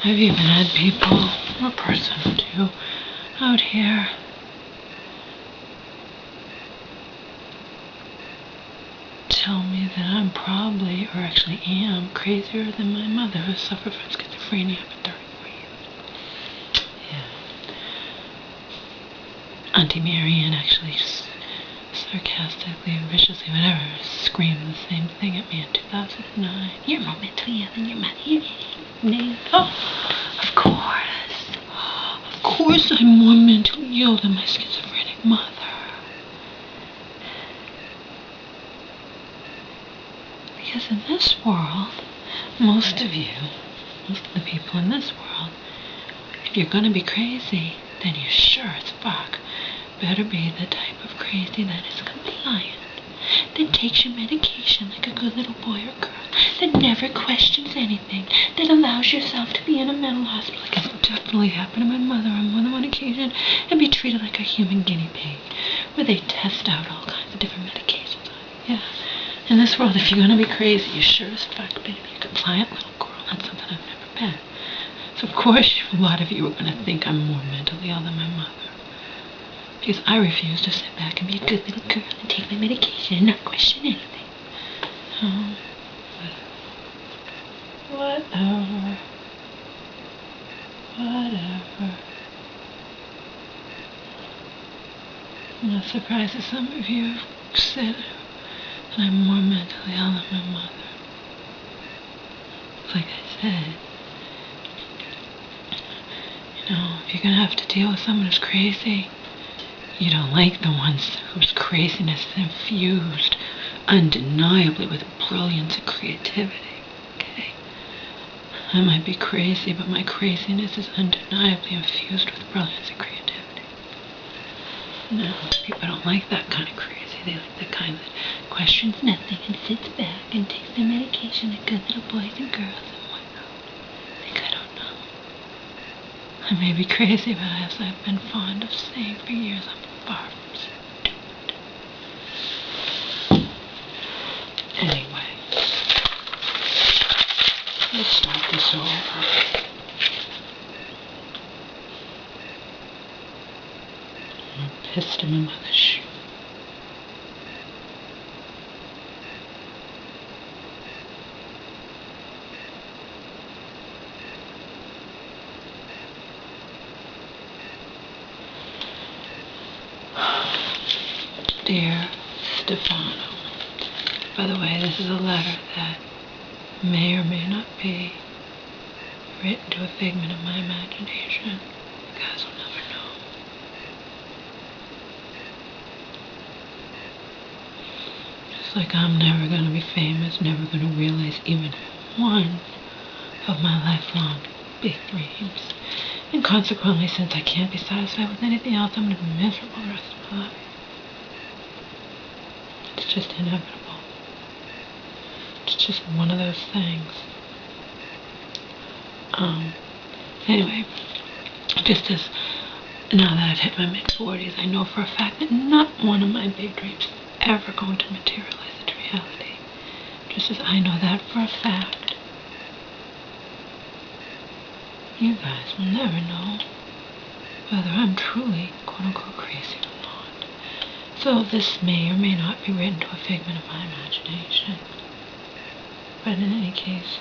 I've even had people, a person or two, out here tell me that I'm probably, or actually am, crazier than my mother, who suffered from schizophrenia for 34 years. Yeah. Auntie Marianne actually sarcastically and viciously, whatever, screamed the same thing at me in 2009. You're more mentally ill than your mother. Oh, of course. Of course I'm more mentally ill than my schizophrenic mother. Because in this world, most of the people in this world, if you're gonna be crazy, then you sure as fuck better be the type of crazy that is compliant, that takes your medication like a good little boy or girl, that never questions anything, that allows yourself to be in a mental hospital, like it's definitely happened to my mother on more than one occasion, and be treated like a human guinea pig, where they test out all kinds of different medications on you. Yeah. In this world, if you're gonna be crazy, you sure as fuck better be a compliant little girl. That's something I've never been. So of course, a lot of you are gonna think I'm more mentally ill than my mother. Because I refuse to sit back and be a good little girl and take my medication and not question anything. Oh, whatever. I'm not surprised that some of you have said that I'm more mentally ill than my mother. Like I said, if you're gonna have to deal with someone who's crazy, you don't like the ones whose craziness is infused undeniably with brilliance and creativity, okay? I might be crazy, but my craziness is undeniably infused with brilliance and creativity. No, people don't like that kind of crazy. They like the kind that questions nothing and sits back and takes their medication like good little boys and girls and whatnot. I think I don't know. I may be crazy, but as I've been fond of saying for years, I'm far from stupid. Anyway, let's start this over. I'm pissed in my mother's shoe. Dear Stefano, by the way, this is a letter that may or may not be written to a figment of my imagination. You guys will never know. Just like I'm never going to be famous, never going to realize even one of my lifelong big dreams. And consequently, since I can't be satisfied with anything else, I'm going to be miserable the rest of my life. It's just inevitable. It's just one of those things. Anyway, just as now that I've hit my mid-40s, I know for a fact that not one of my big dreams is ever going to materialize into reality. Just as I know that for a fact. You guys will never know whether I'm truly quote-unquote crazy or not. So this may or may not be written to a figment of my imagination. But in any case,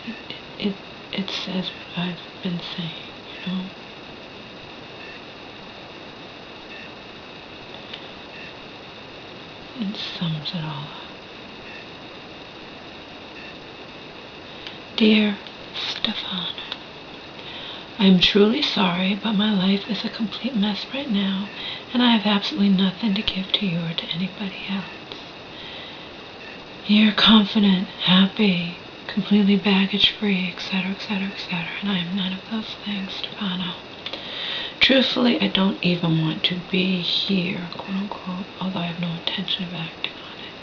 it says what I've been saying, It sums it all up. Dear Stefano, I am truly sorry, but my life is a complete mess right now, and I have absolutely nothing to give to you or to anybody else. You're confident, happy, completely baggage-free, etc., etc., etc., and I am none of those things, Stefano. Truthfully, I don't even want to be here, quote-unquote, although I have no intention of acting on it.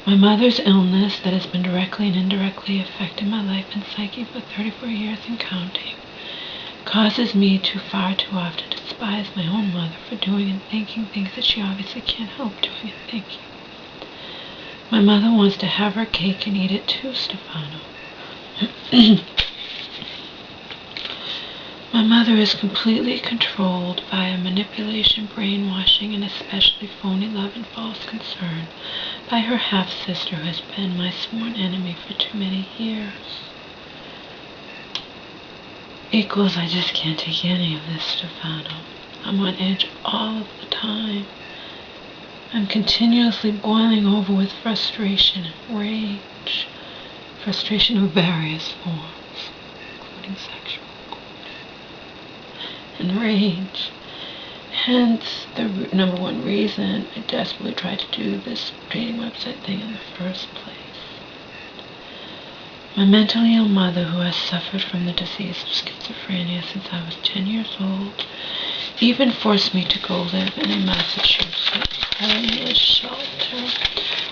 My mother's illness that has been directly and indirectly affecting my life and psyche for 34 years and counting causes me to far too often despise my own mother for doing and thinking things that she obviously can't help doing and thinking. My mother wants to have her cake and eat it too, Stefano. My mother is completely controlled via manipulation, brainwashing, and especially phony love and false concern by her half-sister who has been my sworn enemy for too many years. Equals, I just can't take any of this, Stefano. I'm on edge all of the time. I'm continuously boiling over with frustration and rage. Frustration of various forms, including sexual and rage. Hence, the number one reason I desperately tried to do this training website thing in the first place. My mentally ill mother, who has suffered from the disease of schizophrenia since I was 10 years old, even forced me to go live in a Massachusetts homeless shelter,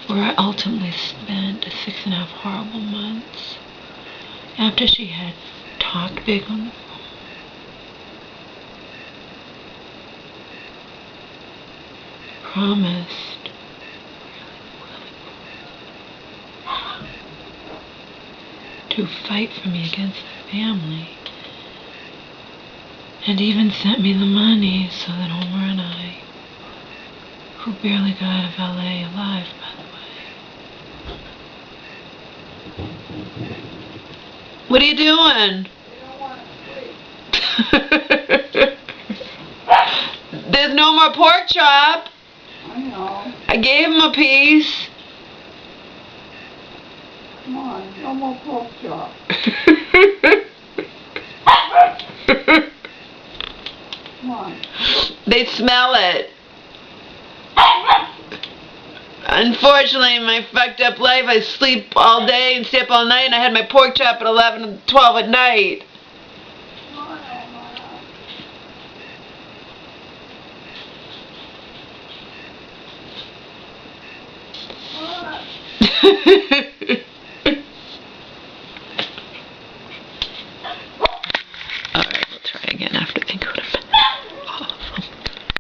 where I ultimately spent 6.5 horrible months. After she had talked big on the phone, promised, to fight for me against the family, and even sent me the money so that Homer and I, who barely got out of LA alive, by the way. What are you doing? There's no more pork chop. I know. I gave him a piece. Come on, no more pork chop. Come on. They smell it. Unfortunately, in my fucked up life, I sleep all day and stay up all night, and I had my pork chop at 11 and 12 at night. What?